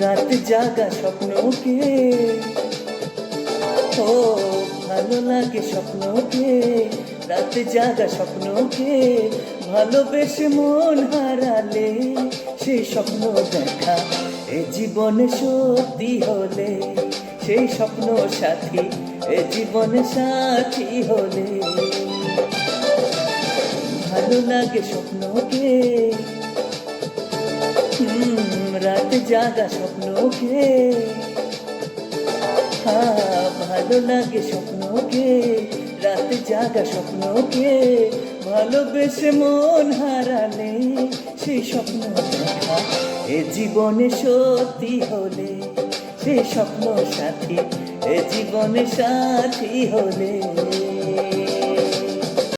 রাত জাগা স্বপ্নকে, ও ভালো লাগে স্বপ্নকে, রাত জাগা স্বপ্নকে, ভালোবেসে মন হারালে সেই স্বপ্ন দেখা এ জীবনে সত্যি হলে, সেই স্বপ্ন সাথী এ জীবনে সাথী হলে। ভালো লাগে স্বপ্নকে, রাত জাগা স্বপ্নকে, ভালো লাগে স্বপ্নকে, রাত জাগা স্বপ্নকে, ভালোবেসে মন হারালে সেই স্বপ্ন দেখা এ জীবনে সত্যি হলে, সেই স্বপ্ন সাথী এ জীবনে সাথী হলে।